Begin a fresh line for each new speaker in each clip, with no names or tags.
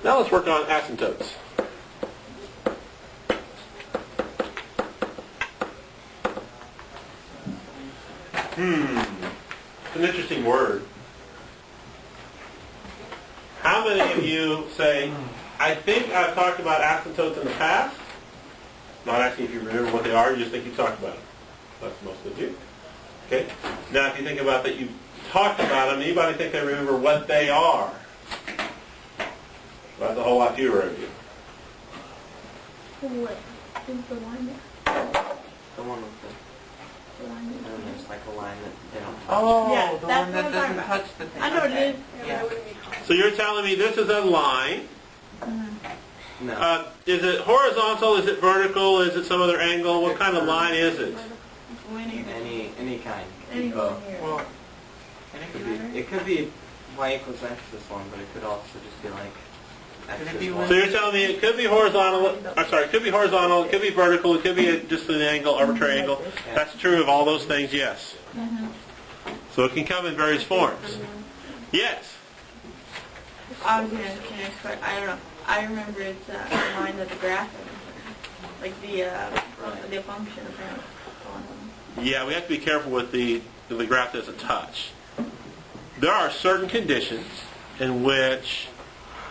Now let's work on asymptotes. It's an interesting word. How many of you say, I think I've talked about asymptotes in the past? Not asking if you remember what they are, you just think you've talked about them. That's most of you. Okay? Now if you think about that you've talked about them, anybody think they remember what they are? That's a whole lot fewer of you.
What is the line there?
The one with
The line
and then there's like a line that they don't touch.
Oh,
Yeah,
the
that's
one
what I'm
that
talking
doesn't
about.
touch the thing.
I know what it is.
Yeah.
So you're telling me this is a line.
No.
Is it horizontal? Is it vertical? Is it some other angle? What kind of line is it?
Linear.
Any kind.
Any
Oh.
linear.
Well,
It could be y equals x this one, but it could also just be like x
Could it
this
be
one.
So you're telling me it could be horizontal, it could be horizontal, it could be vertical, it could be just an angle, arbitrary angle. That's true of all those things, yes. So it can come in various forms. Yes.
I was going to explain. I don't know. I remember it's a line that the graph is. Like the function apparently.
Yeah, we have to be careful with the graph doesn't touch. There are certain conditions in which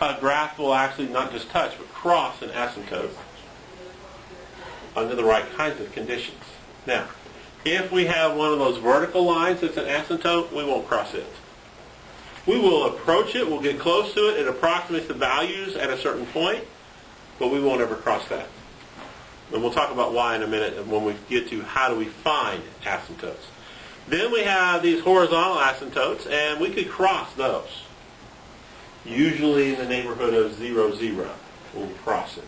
a graph will actually not just touch, but cross an asymptote under the right kinds of conditions. Now, if we have one of those vertical lines that's an asymptote, we won't cross it. We will approach it, we'll get close to it, it approximates the values at a certain point, but we won't ever cross that. And we'll talk about why in a minute when we get to how do we find asymptotes. Then we have these horizontal asymptotes, and we could cross those. Usually in the neighborhood of 0, 0, we'll cross it.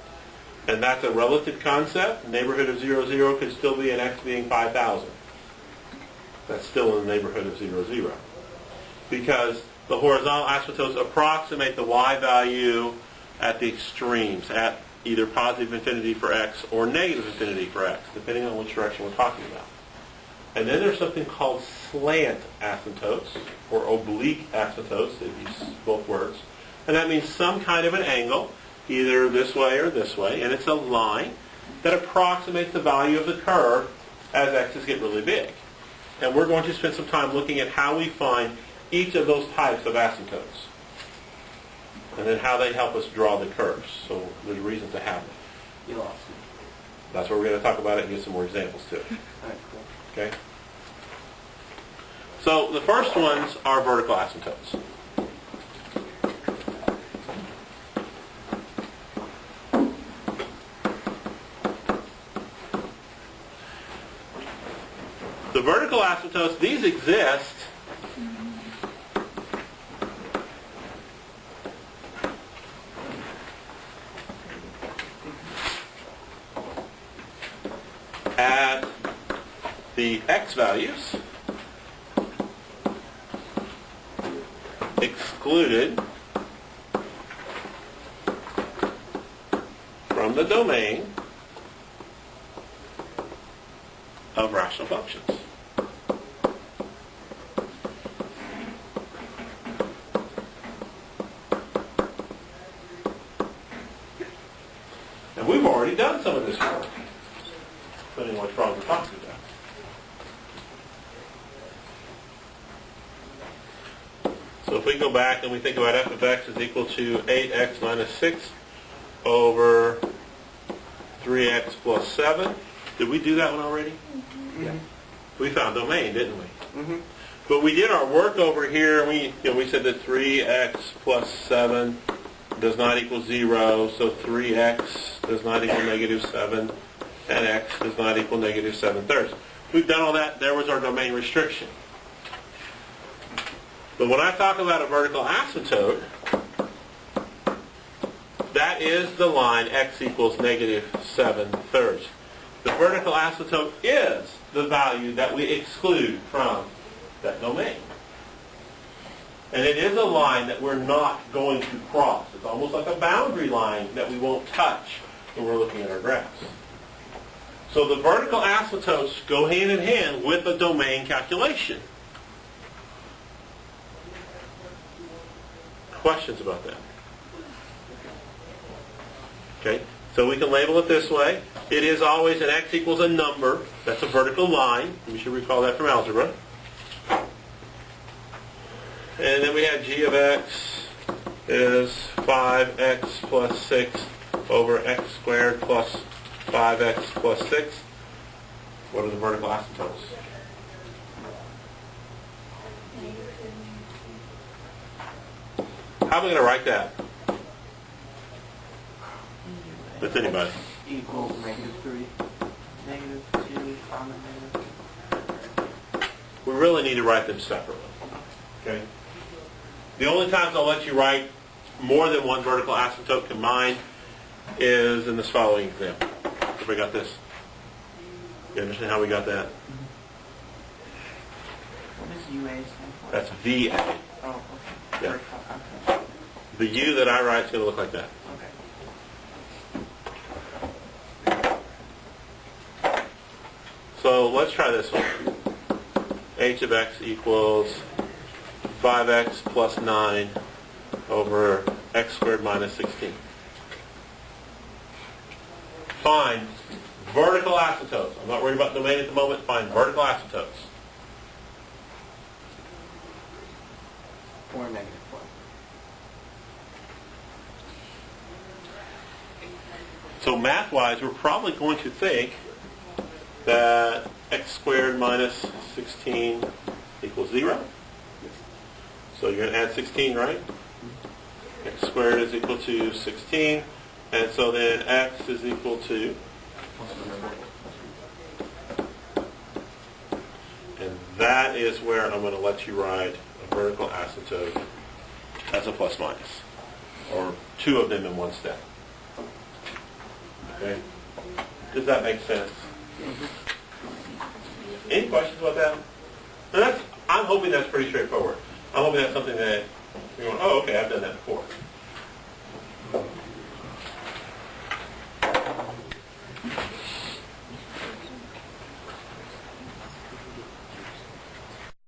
And that's a relative concept. The neighborhood of 0, 0 could still be an x being 5,000. That's still in the neighborhood of 0, 0. Because the horizontal asymptotes approximate the y value at the extremes, at either positive infinity for x or negative infinity for x, depending on which direction we're talking about. And then there's something called slant asymptotes, or oblique asymptotes, if you use both words. And that means some kind of an angle, either this way or this way, and it's a line that approximates the value of the curve as x's get really big. And we're going to spend some time looking at how we find each of those types of asymptotes, and then how they help us draw the curves. So there's a reason to have them.
You lost me.
That's what we're going to talk about it and get some more examples too.
Alright, cool.
Okay? So the first ones are vertical asymptotes. The vertical asymptotes, these exist at the x values excluded from the domain of rational functions. And we've already done some of this work, depending on what problem we're talking about. So if we go back and we think about f of x is equal to 8x minus 6 over 3x plus 7. Did we do that one already?
Yeah.
We found domain, didn't we?
Mm-hmm.
But we did our work over here. We said that 3x plus 7 does not equal 0, so 3x does not equal negative 7, and x does not equal negative 7/3. We've done all that. There was our domain restriction. But when I talk about a vertical asymptote, that is the line x equals negative 7/3. The vertical asymptote is the value that we exclude from that domain. And it is a line that we're not going to cross. It's almost like a boundary line that we won't touch when we're looking at our graphs. So the vertical asymptotes go hand in hand with the domain calculation. Questions about that? Okay, so we can label it this way. It is always an x equals a number. That's a vertical line. You should recall that from algebra. And then we have g of x is 5x plus 6 over x squared plus 5x plus 6. What are the vertical asymptotes? How am I going to write that? With anybody?
Equals -3. -2, common negative.
We really need to write them separately. Okay? The only times I'll let you write more than one vertical asymptote combined is in this following example. Everybody got this? You understand how we got that?
What does UA stand for?
That's VA.
Oh, okay.
Yeah.
Vertical, okay.
The U that I write is going to look like that.
Okay.
So let's try this one. H of x equals 5x plus 9 over x squared minus 16. Find vertical asymptotes. I'm not worried about domain at the moment. Find vertical asymptotes.
4 -4.
So math-wise, we're probably going to think that x squared minus 16 equals 0. So you're going to add 16, right? X squared is equal to 16. And so then x is equal to... And that is where I'm going to let you write a vertical asymptote as a plus minus. Or two of them in one step. Okay? Does that make sense? Any questions about that? And I'm hoping that's pretty straightforward. I'm hoping that's something that you're going, oh, okay, I've done that before.